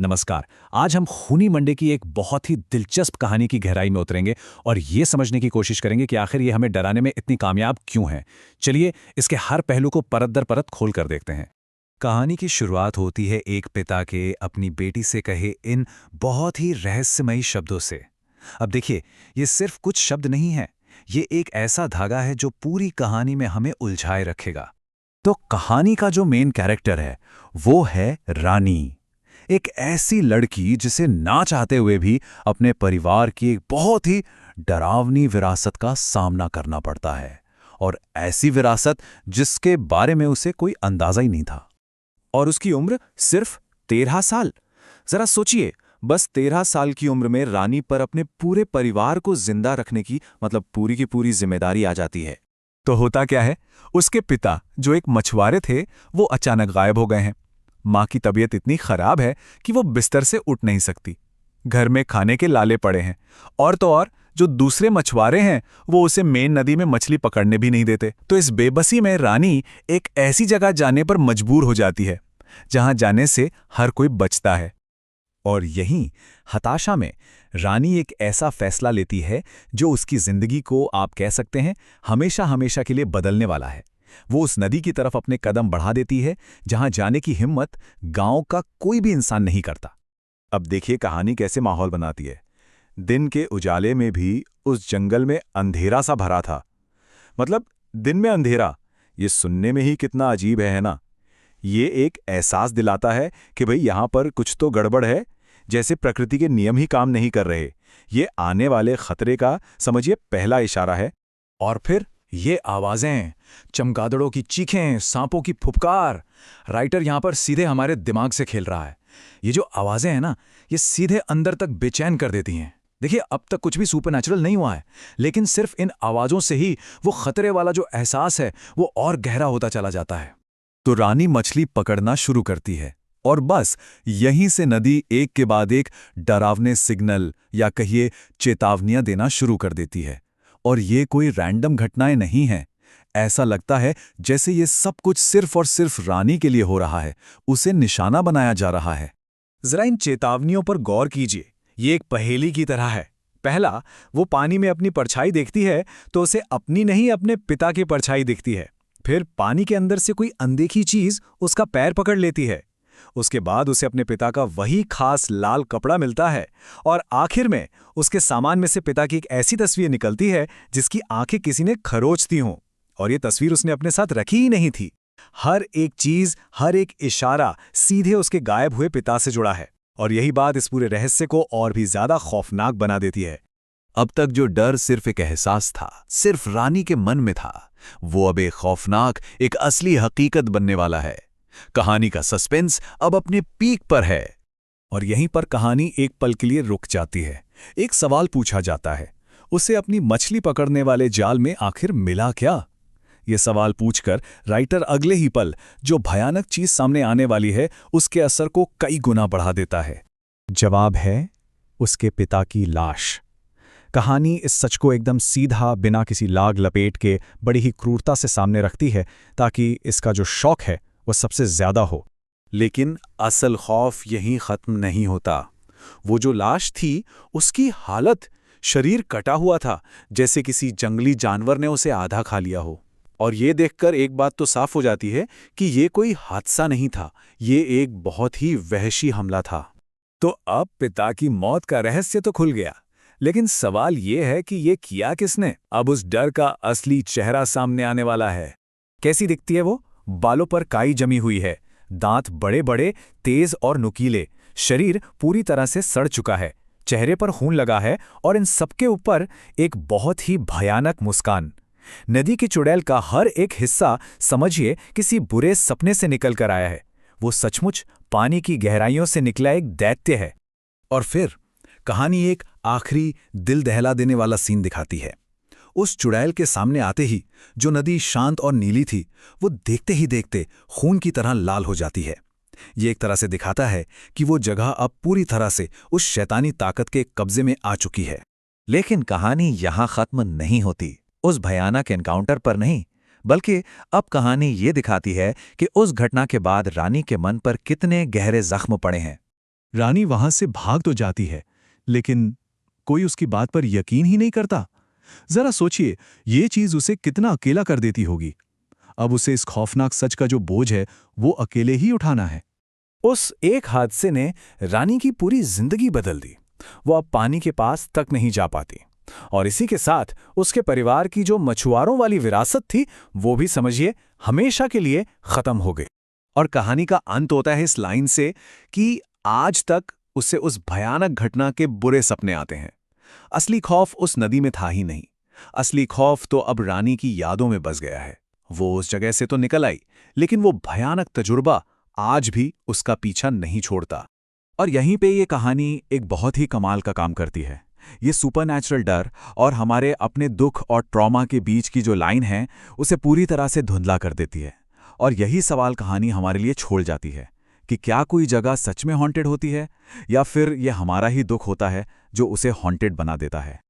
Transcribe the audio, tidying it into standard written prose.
नमस्कार। आज हम खूनी मंडे की एक बहुत ही दिलचस्प कहानी की गहराई में उतरेंगे और ये समझने की कोशिश करेंगे कि आखिर ये हमें डराने में इतनी कामयाब क्यों है। चलिए इसके हर पहलू को परत दर परत खोल कर देखते हैं। कहानी की शुरुआत होती है एक पिता के अपनी बेटी से कहे इन बहुत ही रहस्यमयी शब्दों से। अब देखिए, ये सिर्फ कुछ शब्द नहीं है, ये एक ऐसा धागा है जो पूरी कहानी में हमें उलझाए रखेगा। तो कहानी का जो मेन कैरेक्टर है वो है रानी, एक ऐसी लड़की जिसे ना चाहते हुए भी अपने परिवार की एक बहुत ही डरावनी विरासत का सामना करना पड़ता है, और ऐसी विरासत जिसके बारे में उसे कोई अंदाजा ही नहीं था। और उसकी उम्र सिर्फ 13 साल। जरा सोचिए, बस 13 साल की उम्र में रानी पर अपने पूरे परिवार को जिंदा रखने की पूरी की पूरी जिम्मेदारी आ जाती है। तो होता क्या है, उसके पिता जो एक मछुआरे थे वो अचानक गायब हो गए हैं। माँ की तबीयत इतनी खराब है कि वो बिस्तर से उठ नहीं सकती। घर में खाने के लाले पड़े हैं, और तो और जो दूसरे मछुआरे हैं वो उसे मेन नदी में मछली पकड़ने भी नहीं देते। तो इस बेबसी में रानी एक ऐसी जगह जाने पर मजबूर हो जाती है जहां जाने से हर कोई बचता है। और यहीं हताशा में रानी एक ऐसा फैसला लेती है जो उसकी जिंदगी को, आप कह सकते हैं, हमेशा हमेशा के लिए बदलने वाला है। वो उस नदी की तरफ अपने कदम बढ़ा देती है जहां जाने की हिम्मत गांव का कोई भी इंसान नहीं करता। अब देखिए कहानी कैसे माहौल बनाती है। दिन के उजाले में भी उस जंगल में अंधेरा सा भरा था। दिन में अंधेरा, ये सुनने में ही कितना अजीब है ना। ये एक एहसास दिलाता है कि भाई यहां पर कुछ तो गड़बड़ है, जैसे प्रकृति के नियम ही काम नहीं कर रहे। ये आने वाले खतरे का, समझिए, पहला इशारा है। और फिर ये आवाजें, चमगादड़ों की चीखें, सांपों की फुफकार, राइटर यहां पर सीधे हमारे दिमाग से खेल रहा है। ये जो आवाजें हैं ना, ये सीधे अंदर तक बेचैन कर देती हैं। देखिए, अब तक कुछ भी सुपरनैचुरल नहीं हुआ है, लेकिन सिर्फ इन आवाजों से ही वो खतरे वाला जो एहसास है वो और गहरा होता चला जाता है। तो रानी मछली पकड़ना शुरू करती है, और बस यहीं से नदी एक के बाद एक डरावने सिग्नल या कहिए चेतावनियां देना शुरू कर देती है। और ये कोई रैंडम घटनाएं नहीं हैं। ऐसा लगता है जैसे ये सब कुछ सिर्फ और सिर्फ रानी के लिए हो रहा है, उसे निशाना बनाया जा रहा है। जरा इन चेतावनियों पर गौर कीजिए। ये एक पहेली की तरह है। पहला, वो पानी में अपनी परछाई देखती है तो उसे अपनी नहीं, अपने पिता की परछाई दिखती है। फिर पानी के अंदर से कोई अनदेखी चीज उसका पैर पकड़ लेती है। उसके बाद उसे अपने पिता का वही खास लाल कपड़ा मिलता है, और आखिर में उसके सामान में से पिता की एक ऐसी तस्वीर निकलती है जिसकी आंखें किसी ने खरोच दी हों, और ये तस्वीर उसने अपने साथ रखी ही नहीं थी। हर एक चीज, हर एक इशारा सीधे उसके गायब हुए पिता से जुड़ा है, और यही बात इस पूरे रहस्य को और भी ज्यादा खौफनाक बना देती है। अब तक जो डर सिर्फ एक एहसास था, सिर्फ रानी के मन में था, वो अब एक खौफनाक, एक असली हकीकत बनने वाला है। कहानी का सस्पेंस अब अपने पीक पर है, और यहीं पर कहानी एक पल के लिए रुक जाती है। एक सवाल पूछा जाता है, उसे अपनी मछली पकड़ने वाले जाल में आखिर मिला क्या? ये सवाल पूछकर राइटर अगले ही पल जो भयानक चीज सामने आने वाली है उसके असर को कई गुना बढ़ा देता है। जवाब है उसके पिता की लाश। कहानी इस सच को एकदम सीधा, बिना किसी लाग लपेट के, बड़ी ही क्रूरता से सामने रखती है, ताकि इसका जो शौक है वो सबसे ज्यादा हो। लेकिन असल खौफ यहीं खत्म नहीं होता। वो जो लाश थी उसकी हालत, शरीर कटा हुआ था, जैसे किसी जंगली जानवर ने उसे आधा खा लिया हो। और ये देखकर एक बात तो साफ हो जाती है कि ये कोई हादसा नहीं था, ये एक बहुत ही वहशी हमला था। तो अब पिता की मौत का रहस्य तो खुल गया, लेकिन सवाल ये है कि ये किया किसने? अब उस डर का असली चेहरा सामने आने वाला है। कैसी दिखती है वो? बालों पर काई जमी हुई है, दांत बड़े बड़े, तेज और नुकीले, शरीर पूरी तरह से सड़ चुका है, चेहरे पर खून लगा है, और इन सबके ऊपर एक बहुत ही भयानक मुस्कान। नदी की चुड़ैल का हर एक हिस्सा, समझिए, किसी बुरे सपने से निकल कर आया है। वो सचमुच पानी की गहराइयों से निकला एक दैत्य है। और फिर कहानी एक आखिरी दिल दहला देने वाला सीन दिखाती है। उस चुड़ैल के सामने आते ही जो नदी शांत और नीली थी, वो देखते ही देखते खून की तरह लाल हो जाती है। ये एक तरह से दिखाता है कि वो जगह अब पूरी तरह से उस शैतानी ताकत के कब्जे में आ चुकी है। लेकिन कहानी यहां खत्म नहीं होती, उस भयानक एनकाउंटर पर नहीं, बल्कि अब कहानी ये दिखाती है कि उस घटना के बाद रानी के मन पर कितने गहरे जख्म पड़े हैं। रानी वहां से भाग तो जाती है, लेकिन कोई उसकी बात पर यकीन ही नहीं करता। जरा सोचिए, ये चीज उसे कितना अकेला कर देती होगी। अब उसे इस खौफनाक सच का जो बोझ है वो अकेले ही उठाना है। उस एक हादसे ने रानी की पूरी जिंदगी बदल दी। वो अब पानी के पास तक नहीं जा पाती, और इसी के साथ उसके परिवार की जो मछुआरों वाली विरासत थी वो भी समझिए हमेशा के लिए खत्म हो गई। और कहानी का अंत होता है इस लाइन से कि आज तक उसे उस भयानक घटना के बुरे सपने आते हैं। असली खौफ उस नदी में था ही नहीं। असली खौफ तो अब रानी की यादों में बस गया है। वो उस जगह से तो निकल आई, लेकिन वो भयानक तजुर्बा आज भी उसका पीछा नहीं छोड़ता। और यहीं पे ये कहानी एक बहुत ही कमाल का काम करती है। ये सुपरनैचुरल डर और हमारे अपने दुख और ट्रॉमा के बीच की जो लाइन है उसे पूरी तरह से धुंधला कर देती है। और यही सवाल कहानी हमारे लिए छोड़ जाती है कि क्या कोई जगह सच में हॉन्टेड होती है, या फिर ये हमारा ही दुख होता है जो उसे हॉन्टेड बना देता है।